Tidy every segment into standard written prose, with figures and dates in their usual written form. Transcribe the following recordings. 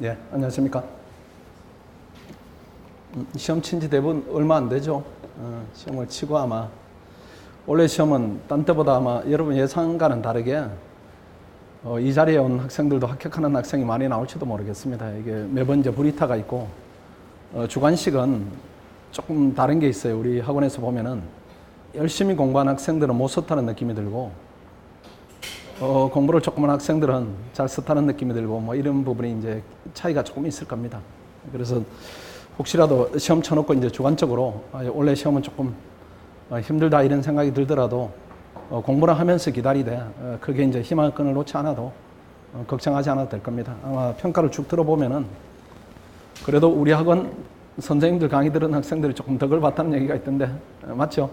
예, 안녕하십니까. 시험 친 지 대부분 얼마 안 되죠. 시험을 치고 아마 올해 시험은 딴 때보다 아마 여러분 예상과는 다르게 이 자리에 온 학생들도 합격하는 학생이 많이 나올지도 모르겠습니다. 이게 매번 이제 불이타가 있고 주관식은 조금 다른 게 있어요. 우리 학원에서 보면은 열심히 공부한 학생들은 못 썼다는 느낌이 들고 공부를 조금 한 학생들은 잘 썼다는 느낌이 들고 뭐 이런 부분이 이제 차이가 조금 있을 겁니다. 그래서 혹시라도 시험 쳐놓고 이제 주관적으로 올해 시험은 조금 힘들다 이런 생각이 들더라도 공부를 하면서 기다리되 그게 이제 희망의 끈을 놓지 않아도 걱정하지 않아도 될 겁니다. 아마 평가를 쭉 들어보면은 그래도 우리 학원 선생님들 강의 들은 학생들이 조금 덕을 봤다는 얘기가 있던데 맞죠?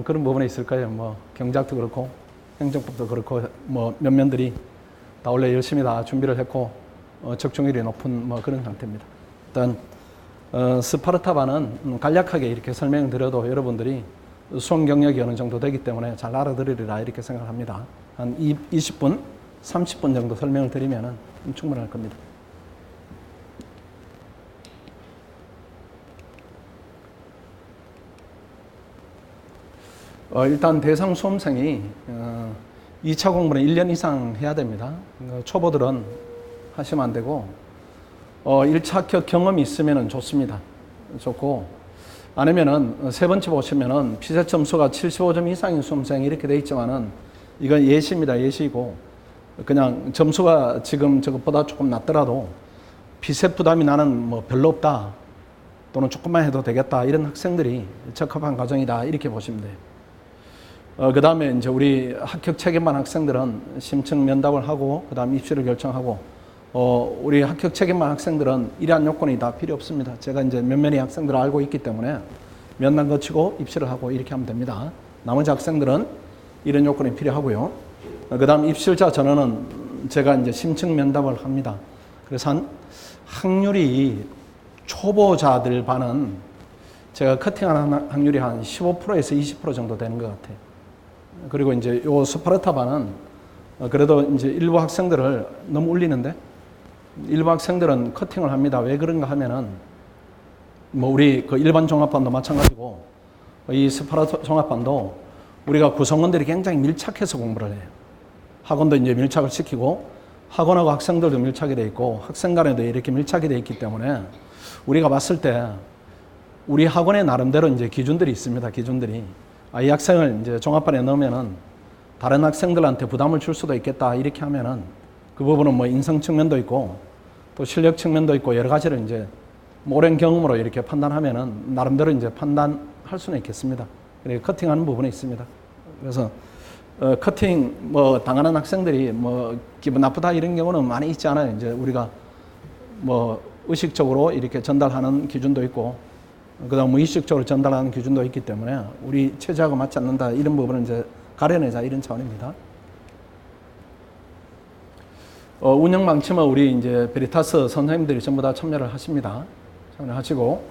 그런 부분에 있을 거예요. 뭐 경제학도 그렇고 행정법도 그렇고 뭐 면면들이 다 원래 열심히 다 준비를 했고 적중률이 높은 뭐 그런 상태입니다. 일단 스파르타반은 간략하게 이렇게 설명을 드려도 여러분들이 수험 경력이 어느 정도 되기 때문에 잘 알아들으리라 이렇게 생각합니다. 한 20분, 30분 정도 설명을 드리면 충분할 겁니다. 일단 대상 수험생이 2차 공부는 1년 이상 해야 됩니다. 초보들은 하시면 안 되고 1차 합격 경험이 있으면 좋습니다. 좋고 아니면은 세 번째 보시면은 피셋 점수가 75점 이상인 수험생 이렇게 돼 있지만은 이건 예시입니다. 예시고 그냥 점수가 지금 저것보다 조금 낮더라도 피셋 부담이 나는 뭐 별로 없다 또는 조금만 해도 되겠다 이런 학생들이 적합한 과정이다 이렇게 보시면 돼요. 그 다음에 이제 우리 합격 책임반 학생들은 심층 면담을 하고 그 다음 입시를 결정하고 우리 합격 책임반 학생들은 이러한 요건이 다 필요 없습니다. 제가 이제 몇몇이 학생들을 알고 있기 때문에 면담 거치고 입시를 하고 이렇게 하면 됩니다. 나머지 학생들은 이런 요건이 필요하고요. 그 다음 입실자 전원은 제가 이제 심층 면담을 합니다. 그래서 한 확률이 초보자들 반은 제가 커팅하는 확률이 한 15%에서 20% 정도 되는 것 같아요. 그리고 이제 요 스파르타 반은 그래도 이제 일부 학생들을 너무 울리는데 일부 학생들은 커팅을 합니다. 왜 그런가 하면은 뭐 우리 그 일반 종합반도 마찬가지고 이 스파르타 종합반도 우리가 구성원들이 굉장히 밀착해서 공부를 해요. 학원도 이제 밀착을 시키고 학원하고 학생들도 밀착이 돼 있고 학생 간에도 이렇게 밀착이 돼 있기 때문에 우리가 봤을 때 우리 학원의 나름대로 이제 기준들이 있습니다. 기준들이 이 학생을 이제 종합반에 넣으면은 다른 학생들한테 부담을 줄 수도 있겠다 이렇게 하면은 그 부분은 뭐 인성 측면도 있고 또 실력 측면도 있고 여러 가지를 이제 오랜 경험으로 이렇게 판단하면은 나름대로 이제 판단할 수는 있겠습니다. 그리고 커팅하는 부분이 있습니다. 그래서 커팅 뭐 당하는 학생들이 뭐 기분 나쁘다 이런 경우는 많이 있지 않아요. 이제 우리가 뭐 의식적으로 이렇게 전달하는 기준도 있고 그다음 무의식적으로 전달하는 기준도 있기 때문에 우리 체제하고 맞지 않는다 이런 부분은 이제 가려내자 이런 차원입니다. 운영 방침은 우리 이제 베리타스 선생님들이 전부 다 참여를 하십니다. 참여를 하시고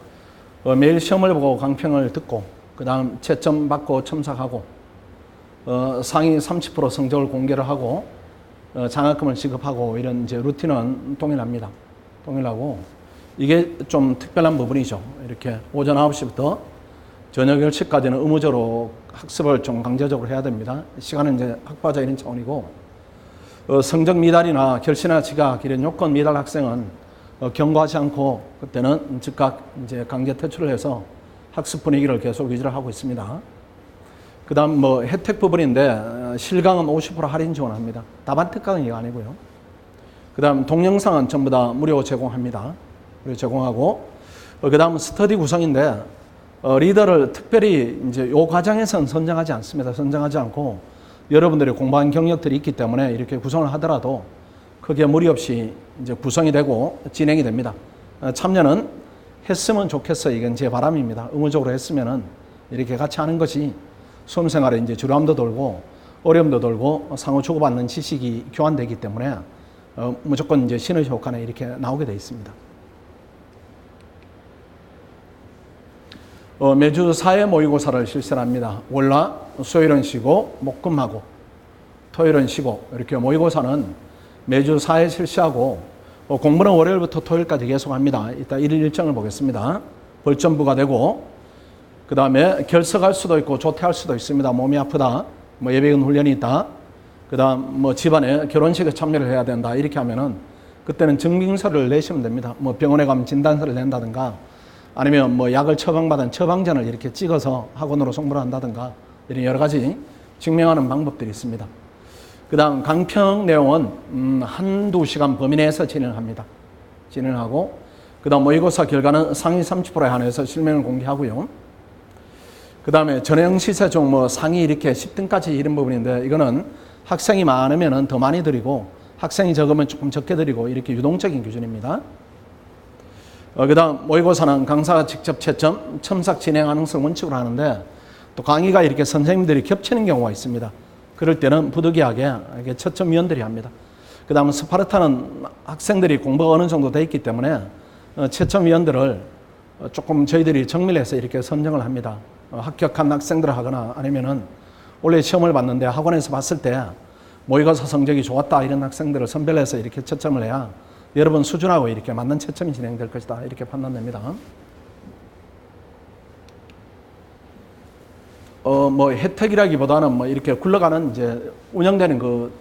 매일 시험을 보고 강평을 듣고 그다음 채점 받고 첨삭하고 상위 30% 성적을 공개를 하고 장학금을 지급하고 이런 이제 루틴은 동일합니다. 동일하고 이게 좀 특별한 부분이죠. 이렇게 오전 9시부터 저녁 10시까지는 의무적으로 학습을 좀 강제적으로 해야 됩니다. 시간은 이제 확보하자 이런 차원이고 성적 미달이나 결시나 지각 이런 요건 미달 학생은 경고하지 않고 그때는 즉각 이제 강제 퇴출을 해서 학습 분위기를 계속 유지를 하고 있습니다. 그 다음 뭐 혜택 부분인데 실강은 50% 할인 지원합니다. 답안 특강이 아니고요. 그 다음 동영상은 전부 다 무료 제공합니다. 무료 제공하고 그 다음 스터디 구성인데 리더를 특별히 이제 요 과정에서는 선정하지 않습니다. 선정하지 않고 여러분들이 공부한 경력들이 있기 때문에 이렇게 구성을 하더라도 크게 무리 없이 이제 구성이 되고 진행이 됩니다. 참여는 했으면 좋겠어요. 이건 제 바람입니다. 의무적으로 했으면은 이렇게 같이 하는 것이 수험생활에 이제 지루함도 돌고 어려움도 돌고 상호 주고받는 지식이 교환되기 때문에 무조건 이제 시너지 효과는 이렇게 나오게 되어 있습니다. 매주 사회 모의고사를 실시합니다. 월화, 수요일은 쉬고 목금하고 토요일은 쉬고 이렇게 모의고사는 매주 4회 실시하고 공부는 월요일부터 토요일까지 계속합니다. 이따 일일 일정을 보겠습니다. 벌점부가 되고 그 다음에 결석할 수도 있고 조퇴할 수도 있습니다. 몸이 아프다, 뭐 예비군 훈련이 있다, 그 다음 뭐 집안에 결혼식에 참여를 해야 된다, 이렇게 하면은 그때는 증빙서를 내시면 됩니다. 뭐 병원에 가면 진단서를 낸다든가 아니면 뭐 약을 처방받은 처방전을 이렇게 찍어서 학원으로 송부를 한다든가 이런 여러 가지 증명하는 방법들이 있습니다. 그 다음 강평 내용은 한두 시간 범위 내에서 진행합니다. 진행하고 그 다음 모의고사 결과는 상위 30%에 한해서 실명을 공개하고요. 그 다음에 전형 시세 중 뭐 상위 이렇게 10등까지 이런 부분인데 이거는 학생이 많으면 더 많이 드리고 학생이 적으면 조금 적게 드리고 이렇게 유동적인 기준입니다. 그 다음 모의고사는 강사가 직접 채점, 첨삭 진행하는 것을 원칙으로 하는데 또 강의가 이렇게 선생님들이 겹치는 경우가 있습니다. 그럴 때는 부득이하게 채점위원들이 합니다. 그 다음 스파르타는 학생들이 공부가 어느 정도 돼 있기 때문에 채점위원들을 조금 저희들이 정밀해서 이렇게 선정을 합니다. 합격한 학생들을 하거나 아니면은 원래 시험을 봤는데 학원에서 봤을 때 모의고사 성적이 좋았다 이런 학생들을 선별해서 이렇게 채점을 해야 여러분 수준하고 이렇게 맞는 채점이 진행될 것이다 이렇게 판단됩니다. 뭐 혜택이라기보다는 뭐 이렇게 굴러가는 이제 운영되는 그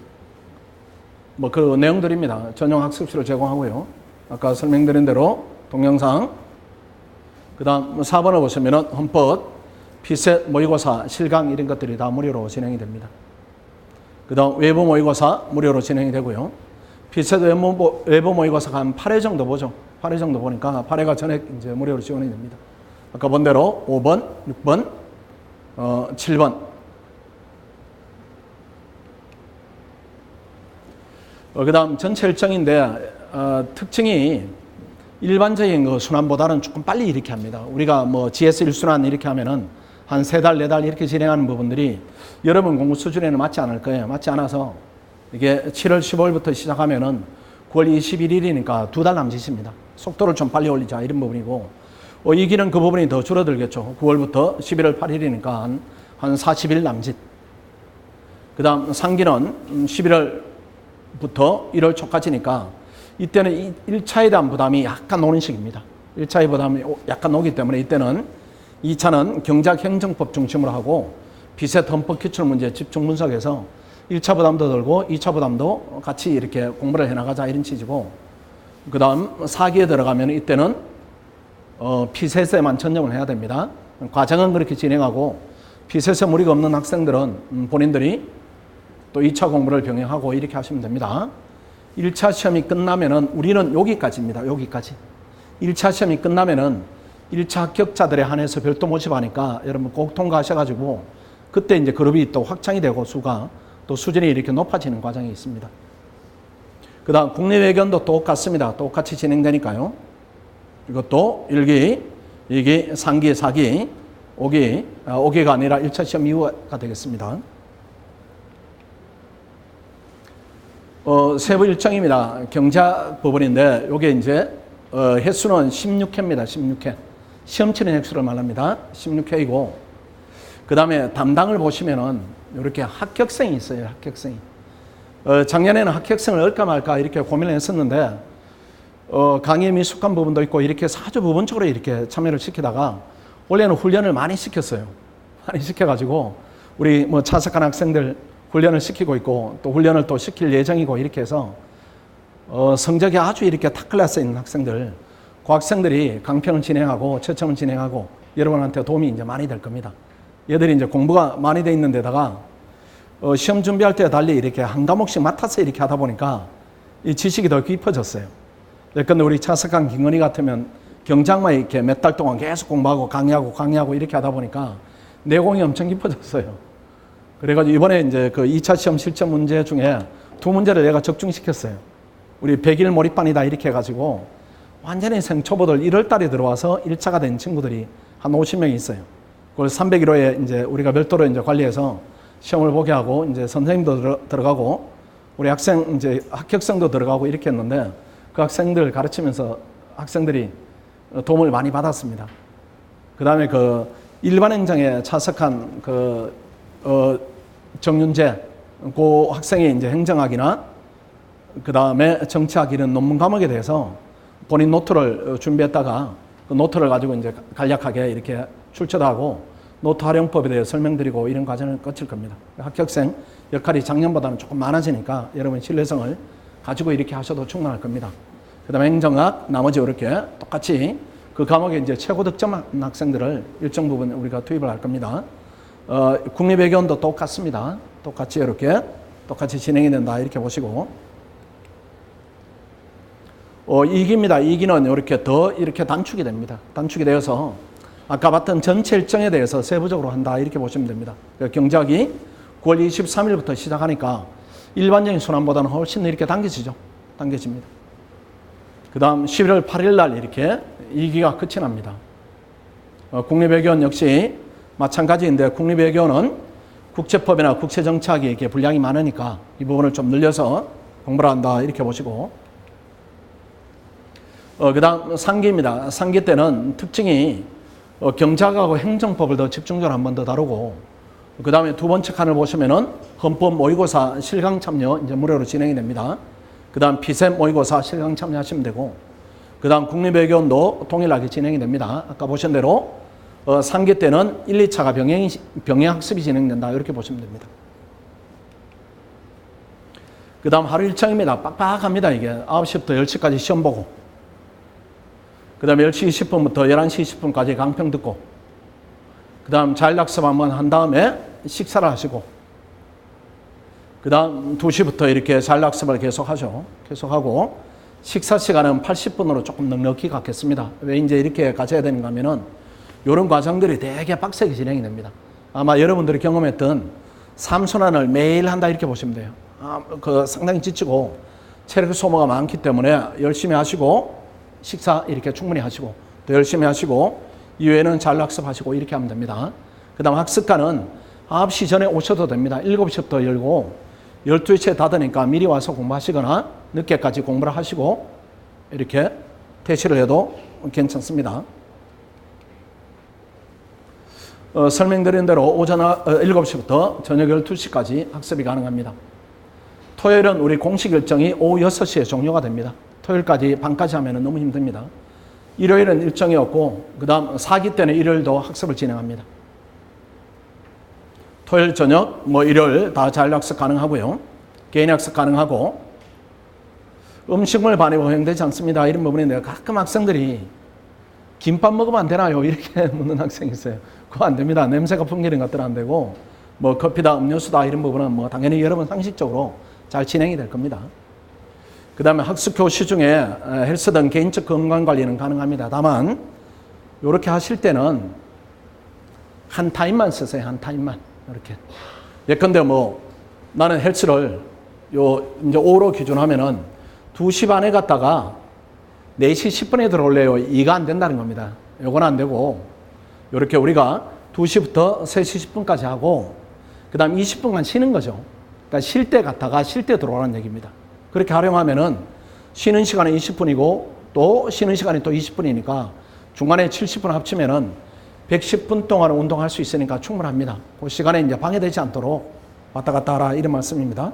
내용들입니다. 전용 학습실을 제공하고요. 아까 설명드린 대로 동영상, 그 다음 4번을 보시면은 헌법, 피셋 모의고사, 실강 이런 것들이 다 무료로 진행이 됩니다. 그 다음 외부 모의고사 무료로 진행이 되고요. 피셋 외부 모의고사가 한 8회 정도 보죠. 8회 정도 보니까 8회가 전액 이제 무료로 지원이 됩니다. 아까 본 대로 5번, 6번, 7번. 그 다음 전체 일정인데, 특징이 일반적인 그 순환보다는 조금 빨리 이렇게 합니다. 우리가 뭐 GS 1순환 이렇게 하면은 한 3달, 4달 이렇게 진행하는 부분들이 여러분 공부 수준에는 맞지 않을 거예요. 맞지 않아서 이게 7월 15일부터 시작하면은 9월 21일이니까 2달 남짓입니다. 속도를 좀 빨리 올리자 이런 부분이고, 이 기는 그 부분이 더 줄어들겠죠. 9월부터 11월 8일이니까 한 40일 남짓. 그 다음 상기는 11월부터 1월 초까지니까 이때는 1차에 대한 부담이 약간 오는 시기입니다. 1차의 부담이 약간 오기 때문에 이때는 2차는 경작행정법 중심으로 하고 비셋 헌법 기출 문제 집중 분석해서 1차 부담도 들고 2차 부담도 같이 이렇게 공부를 해나가자 이런 취지고, 그 다음 4기에 들어가면 이때는 피셋에만 전념을 해야 됩니다. 과정은 그렇게 진행하고 피셋에 무리가 없는 학생들은 본인들이 또 2차 공부를 병행하고 이렇게 하시면 됩니다. 1차 시험이 끝나면은 우리는 여기까지입니다. 여기까지. 1차 시험이 끝나면은 1차 합격자들에 한해서 별도 모집하니까 여러분 꼭 통과하셔가지고 그때 이제 그룹이 또 확장이 되고 수가 또 수준이 이렇게 높아지는 과정이 있습니다. 그 다음 국내 외견도 똑같습니다. 똑같이 진행되니까요. 이것도 1기, 2기, 3기, 4기, 5기, 5기가 아니라 1차 시험 이후가 되겠습니다. 세부 일정입니다. 경작 부분인데 요게 이제 횟수는 16회입니다. 16회. 시험 치는 횟수를 말합니다. 16회이고 그 다음에 담당을 보시면은 이렇게 합격생이 있어요. 합격생이. 작년에는 합격생을 할까 말까 이렇게 고민을 했었는데 강의에 미숙한 부분도 있고 이렇게 아주 부분적으로 이렇게 참여를 시키다가 원래는 훈련을 많이 시켰어요. 많이 시켜가지고 우리 뭐 차석한 학생들 훈련을 시키고 있고 또 훈련을 또 시킬 예정이고 이렇게 해서 성적이 아주 이렇게 탑클래스에 있는 학생들, 그 학생들이 강평을 진행하고 채점을 진행하고 여러분한테 도움이 이제 많이 될 겁니다. 얘들이 이제 공부가 많이 돼 있는 데다가 시험 준비할 때와 달리 이렇게 한 과목씩 맡아서 이렇게 하다 보니까 이 지식이 더 깊어졌어요. 근데 우리 차석한 김건희 같으면 경작만 이렇게 몇 달 동안 계속 공부하고 강의하고 이렇게 하다 보니까 내공이 엄청 깊어졌어요. 그래가지고 이번에 이제 그 2차 시험 실전 문제 중에 2문제를 내가 적중시켰어요. 우리 100일 몰입반이다 이렇게 해가지고 완전히 생초보들 1월 달에 들어와서 1차가 된 친구들이 한 50명이 있어요. 그걸 301호에 이제 우리가 별도로 이제 관리해서 시험을 보게 하고 이제 선생님도 들어가고 우리 학생 이제 합격생도 들어가고 이렇게 했는데 그 학생들 가르치면서 학생들이 도움을 많이 받았습니다. 그 다음에 그 일반 행정에 차석한 정윤재 그 학생이 이제 행정학이나 그 다음에 정치학 이런 논문 과목에 대해서 본인 노트를 준비했다가 그 노트를 가지고 이제 간략하게 이렇게 출처도 하고 노트 활용법에 대해 설명드리고 이런 과정을 거칠 겁니다. 합격생 역할이 작년보다는 조금 많아지니까 여러분 신뢰성을 가지고 이렇게 하셔도 충분할 겁니다. 그 다음에 행정학 나머지 이렇게 똑같이 그 과목에 이제 최고 득점한 학생들을 일정 부분 우리가 투입을 할 겁니다. 국립외교원도 똑같습니다. 똑같이 이렇게 똑같이 진행이 된다 이렇게 보시고 2기입니다. 2기는 이렇게 더 이렇게 단축이 됩니다. 단축이 되어서 아까 봤던 전체 일정에 대해서 세부적으로 한다 이렇게 보시면 됩니다. 경작이 9월 23일부터 시작하니까 일반적인 순환보다는 훨씬 이렇게 당겨지죠. 당겨집니다. 그 다음 11월 8일 날 이렇게 2기가 끝이 납니다. 국립외교원 역시 마찬가지인데 국립외교원은 국제법이나 국제정치학이 이렇게 분량이 많으니까 이 부분을 좀 늘려서 공부를 한다 이렇게 보시고 그 다음 3기입니다. 3기 때는 특징이 경작하고 행정법을 더 집중적으로 한 번 더 다루고 그 다음에 두 번째 칸을 보시면은 헌법 모의고사 실강 참여 이제 무료로 진행이 됩니다. 그 다음 피셈 모의고사 실강 참여하시면 되고 그 다음 국립외교원도 동일하게 진행이 됩니다. 아까 보신 대로 3기 때는 1, 2차가 병행학습이 진행된다 이렇게 보시면 됩니다. 그 다음 하루 일정입니다. 빡빡합니다. 이게 9시부터 10시까지 시험 보고 그 다음에 10시 20분부터 11시 20분까지 강평 듣고 그 다음 자율학습 한번 한 다음에 식사를 하시고 그 다음 2시부터 이렇게 자율학습을 계속하죠. 계속하고 식사 시간은 80분으로 조금 넉넉히 갖겠습니다. 왜 이제 이렇게 가져야 되는가 하면은 이런 과정들이 되게 빡세게 진행이 됩니다. 아마 여러분들이 경험했던 삼순환을 매일 한다 이렇게 보시면 돼요. 상당히 지치고 체력 소모가 많기 때문에 열심히 하시고 식사 이렇게 충분히 하시고 또 열심히 하시고 이외에는 자율학습하시고 이렇게 하면 됩니다. 그 다음 학습관은 9시 전에 오셔도 됩니다. 7시부터 열고 12시에 닫으니까 미리 와서 공부하시거나 늦게까지 공부를 하시고 이렇게 퇴실을 해도 괜찮습니다. 설명드린 대로 오전 7시부터 저녁 12시까지 학습이 가능합니다. 토요일은 우리 공식 일정이 오후 6시에 종료가 됩니다. 토요일까지 밤까지 하면 너무 힘듭니다. 일요일은 일정이 없고 그 다음 4기 때는 일요일도 학습을 진행합니다. 토요일 저녁, 일요일 다 자율학습 가능하고요. 개인학습 가능하고 음식물 반입 허용되지 않습니다. 이런 부분인데 가끔 학생들이 김밥 먹으면 안 되나요? 이렇게 묻는 학생이 있어요. 그거 안 됩니다. 냄새가 풍기는 것들은 안 되고 커피다 음료수다 이런 부분은 당연히 여러분 상식적으로 잘 진행이 될 겁니다. 그 다음에 학습 교시 중에 헬스 등 개인적 건강관리는 가능합니다. 다만 이렇게 하실 때는 한 타임만 쓰세요. 한 타임만 이렇게. 예컨대 나는 헬스를 이제 5로 기준하면은 2시 반에 갔다가 4시 10분에 들어올래요. 이가 안 된다는 겁니다. 요건 안 되고 이렇게 우리가 2시부터 3시 10분까지 하고 그 다음 20분간 쉬는 거죠. 그러니까 쉴 때 갔다가 쉴 때 들어오라는 얘기입니다. 그렇게 활용하면은 쉬는 시간은 20분이고 또 쉬는 시간이 또 20분이니까 중간에 70분 합치면은 110분 동안 운동할 수 있으니까 충분합니다. 그 시간에 이제 방해되지 않도록 왔다 갔다 하라 이런 말씀입니다.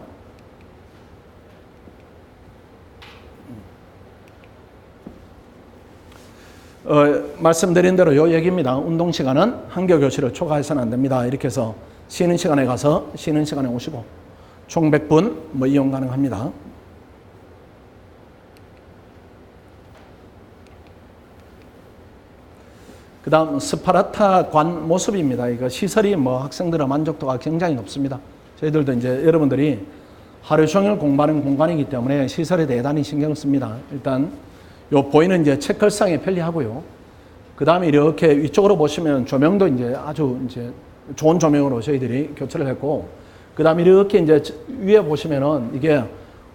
말씀드린 대로 요 얘기입니다. 운동 시간은 한교 교실을 초과해서는 안 됩니다. 이렇게 해서 쉬는 시간에 가서 쉬는 시간에 오시고 총 100분 이용 가능합니다. 그 다음 스파르타 관 모습입니다. 이거 시설이 학생들의 만족도가 굉장히 높습니다. 저희들도 이제 여러분들이 하루 종일 공부하는 공간이기 때문에 시설에 대단히 신경을 씁니다. 일단 요 보이는 이제 책걸상에 편리하고요. 그 다음에 이렇게 위쪽으로 보시면 조명도 이제 아주 이제 좋은 조명으로 저희들이 교체를 했고, 그 다음에 이렇게 이제 위에 보시면은 이게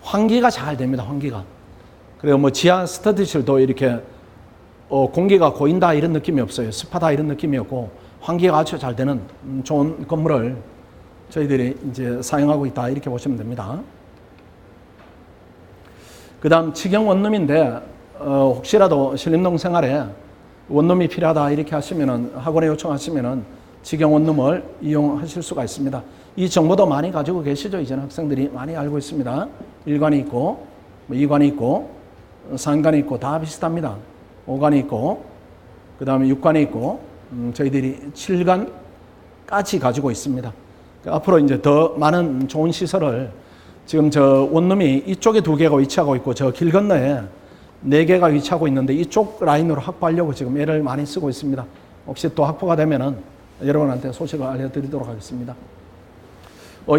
환기가 잘 됩니다. 환기가. 그리고 지하 스터디실도 이렇게 공기가 고인다 이런 느낌이 없어요. 습하다 이런 느낌이 없고 환기가 아주 잘 되는 좋은 건물을 저희들이 이제 사용하고 있다 이렇게 보시면 됩니다. 그 다음 직영 원룸인데 혹시라도 신림동 생활에 원룸이 필요하다 이렇게 하시면은 학원에 요청하시면은 직영 원룸을 이용하실 수가 있습니다. 이 정보도 많이 가지고 계시죠? 이제는 학생들이 많이 알고 있습니다. 일관이 있고 뭐 2관이 있고 3관이 있고 다 비슷합니다. 5관이 있고 그 다음에 6관이 있고 저희들이 7관까지 가지고 있습니다. 앞으로 이제 더 많은 좋은 시설을 지금 저 원룸이 이쪽에 2개가 위치하고 있고 저 길 건너에 4개가 위치하고 있는데 이쪽 라인으로 확보하려고 지금 애를 많이 쓰고 있습니다. 혹시 또 확보가 되면은 여러분한테 소식을 알려드리도록 하겠습니다.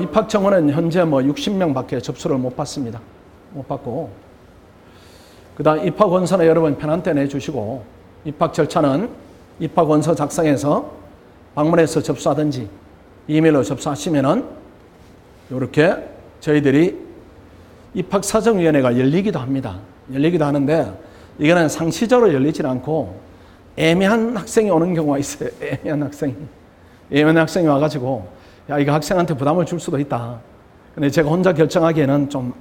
입학 정원은 현재 뭐 60명밖에 접수를 못 받습니다. 못 받고 그다음 입학 원서는 여러분 편한 때 내주시고 입학 절차는 입학 원서 작성해서 방문해서 접수하든지 이메일로 접수하시면은 이렇게 저희들이 입학사정위원회가 열리기도 합니다. 열리기도 하는데 이거는 상시적으로 열리질 않고 애매한 학생이 오는 경우가 있어요. 애매한 학생이 와가지고 야 이거 학생한테 부담을 줄 수도 있다. 근데 제가 혼자 결정하기에는 좀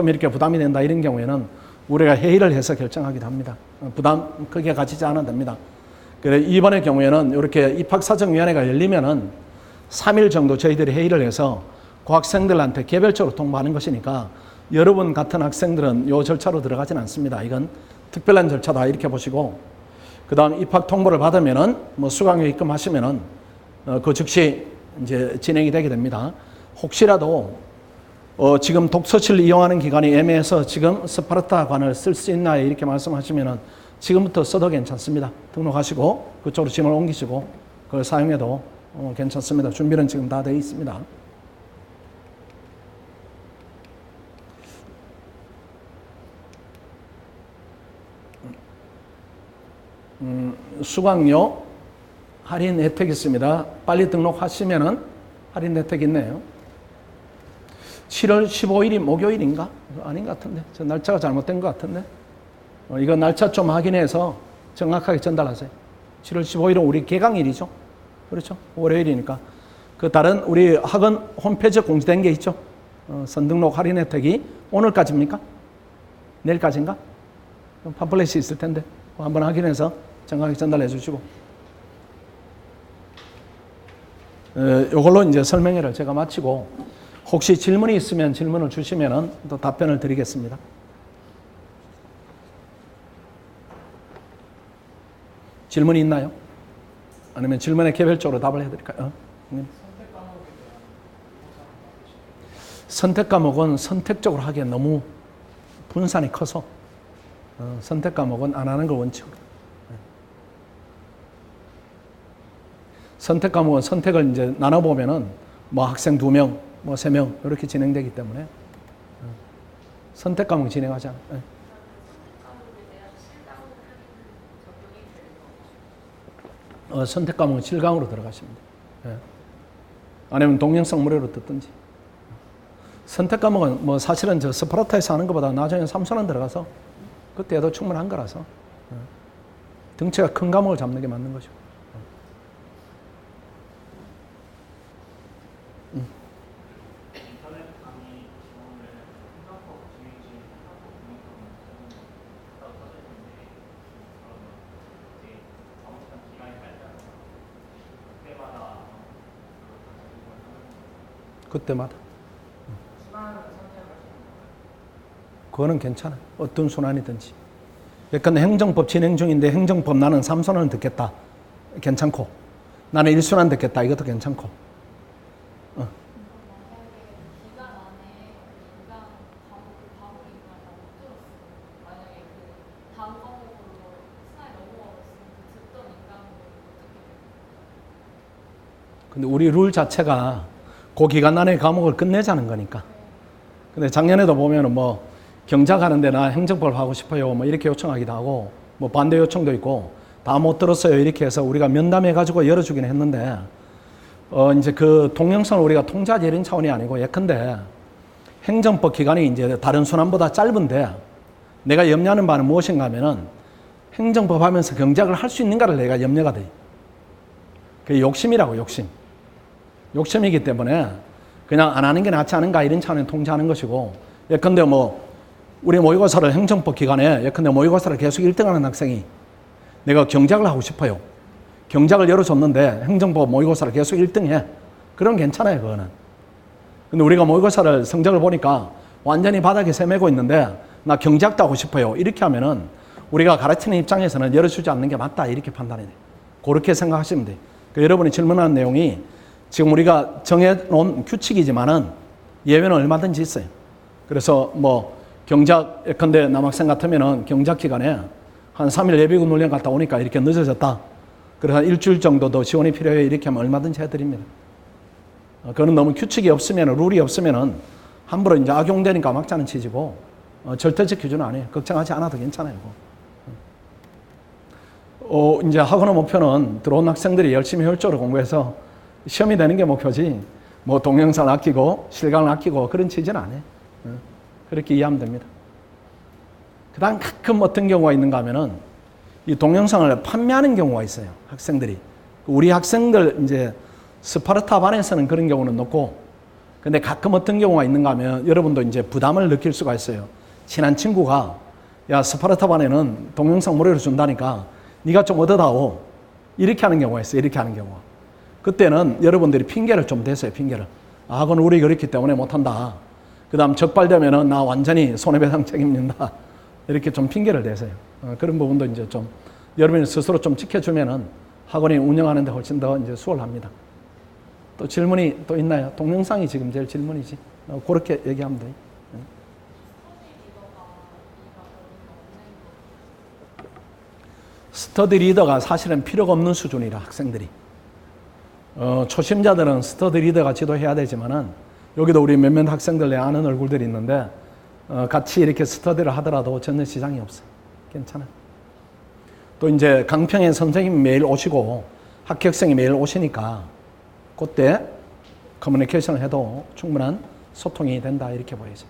이렇게 부담이 된다 이런 경우에는 우리가 회의를 해서 결정하기도 합니다. 부담 크게 가지지 않아도 됩니다. 그래 이번의 경우에는 이렇게 입학사정위원회가 열리면은 3일 정도 저희들이 회의를 해서 그 학생들한테 개별적으로 통보하는 것이니까 여러분 같은 학생들은 이 절차로 들어가진 않습니다. 이건 특별한 절차다 이렇게 보시고 그 다음 입학 통보를 받으면은 뭐 수강료 입금하시면은 그 즉시 이제 진행이 되게 됩니다. 혹시라도 지금 독서실 이용하는 기간이 애매해서 지금 스파르타관을 쓸 수 있나요? 이렇게 말씀하시면은 지금부터 써도 괜찮습니다. 등록하시고 그쪽으로 짐을 옮기시고 그걸 사용해도 괜찮습니다. 준비는 지금 다 되어 있습니다. 수강료 할인 혜택이 있습니다. 빨리 등록하시면은 할인 혜택이 있네요. 7월 15일이 목요일인가? 아닌 것 같은데. 저 날짜가 잘못된 것 같은데. 이거 날짜 좀 확인해서 정확하게 전달하세요. 7월 15일은 우리 개강일이죠. 그렇죠? 월요일이니까. 그 다른 우리 학원 홈페이지에 공지된 게 있죠. 선등록 할인 혜택이 오늘까지입니까? 내일까지인가? 팜플렛이 있을 텐데. 한번 확인해서 정확하게 전달해 주시고. 이걸로 이제 설명회를 제가 마치고 혹시 질문이 있으면 질문을 주시면은 또 답변을 드리겠습니다. 질문이 있나요? 아니면 질문에 개별적으로 답을 해드릴까요? 선택 과목은 선택적으로 하기엔 너무 분산이 커서 선택 과목은 안 하는 걸 원칙으로. 선택 과목은 선택을 이제 나눠보면은 뭐 학생 2명, 뭐 3명 이렇게 진행되기 때문에 선택 과목 진행하지 않아요. 선택 과목은 7강으로 들어가십니다. 아니면 동영상 무료로 듣든지. 선택 과목은 뭐 사실은 저 스파르타에서 하는 것보다 나중에 삼선원 들어가서 그때도 충분한 거라서 등치가 큰 과목을 잡는 게 맞는 거죠. 그때마다. 그거는 괜찮아. 어떤 순환이든지. 예컨대 행정법 진행 중인데 행정법 나는 3순환 듣겠다. 괜찮고. 나는 1순환 듣겠다. 이것도 괜찮고. 근데 우리 룰 자체가 그 기간 안에 과목을 끝내자는 거니까. 근데 작년에도 보면은 뭐 경작 하는데 나 행정법 하고 싶어요. 뭐 이렇게 요청하기도 하고 뭐 반대 요청도 있고 다 못 들었어요. 이렇게 해서 우리가 면담해 가지고 열어주긴 했는데 이제 그 동영상을 우리가 통제하지 이런 차원이 아니고 예컨대 행정법 기간이 이제 다른 순환보다 짧은데 내가 염려하는 바는 무엇인가 하면은 행정법 하면서 경작을 할 수 있는가를 내가 염려가 돼. 그게 욕심이라고 욕심. 욕심이기 때문에 그냥 안 하는 게 낫지 않은가 이런 차원에 통제하는 것이고 예컨대 뭐 우리 모의고사를 행정법 기간에 예컨대 모의고사를 계속 1등하는 학생이 내가 경작을 하고 싶어요. 경작을 열어줬는데 행정법 모의고사를 계속 1등해. 그럼 괜찮아요. 그거는. 근데 우리가 모의고사를 성적을 보니까 완전히 바닥에 세매고 있는데 나 경제학도 하고 싶어요. 이렇게 하면은 우리가 가르치는 입장에서는 열어주지 않는 게 맞다. 이렇게 판단해야 돼요. 그렇게 생각하시면 돼요. 그러니까 여러분이 질문하는 내용이 지금 우리가 정해놓은 규칙이지만은 예외는 얼마든지 있어요. 그래서 뭐 경작, 예컨대 남학생 같으면은 경작 기간에 한 3일 예비군 훈련 갔다 오니까 이렇게 늦어졌다. 그래서 한 일주일 정도 더 지원이 필요해요. 이렇게 하면 얼마든지 해드립니다. 그거는 너무 규칙이 없으면, 룰이 없으면은 함부로 이제 악용되니까 막자는 취지고, 절대적 기준은 아니에요. 걱정하지 않아도 괜찮아요. 이제 학원의 목표는 들어온 학생들이 열심히 효율적으로 공부해서 시험이 되는 게 목표지, 뭐 동영상을 아끼고 실강을 아끼고 그런 취지는 아니에요. 그렇게 이해하면 됩니다. 그 다음 가끔 어떤 경우가 있는가 하면은 이 동영상을 판매하는 경우가 있어요. 학생들이. 우리 학생들 이제 스파르타 반에서는 그런 경우는 없고, 근데 가끔 어떤 경우가 있는가 하면 여러분도 이제 부담을 느낄 수가 있어요. 친한 친구가 야, 스파르타 반에는 동영상 무료로 준다니까 네가 좀 얻어다오. 이렇게 하는 경우가 있어요. 이렇게 하는 경우가. 그때는 여러분들이 핑계를 좀 대세요. 핑계를. 아, 그건 우리 그렇기 때문에 못한다. 그 다음 적발되면은 나 완전히 손해배상 책임진다. 이렇게 좀 핑계를 대세요. 그런 부분도 이제 좀 여러분이 스스로 좀 지켜주면은 학원이 운영하는데 훨씬 더 이제 수월합니다. 또 질문이 또 있나요? 동영상이 지금 제일 질문이지. 그렇게 얘기하면 돼요. 스터디 리더가 사실은 필요가 없는 수준이라 학생들이. 초심자들은 스터디 리더가 지도해야 되지만은 여기도 우리 몇몇 학생들 내 아는 얼굴들이 있는데 같이 이렇게 스터디를 하더라도 전혀 지장이 없어요. 괜찮아요. 또 이제 강평에 선생님이 매일 오시고 합격생이 매일 오시니까 그때 커뮤니케이션을 해도 충분한 소통이 된다 이렇게 보여져요.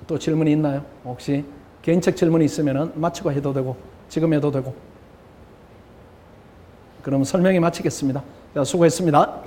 또 질문이 있나요? 혹시 개인적 질문이 있으면 마치고 해도 되고 지금 해도 되고. 그럼 설명이 마치겠습니다. 자, 수고했습니다.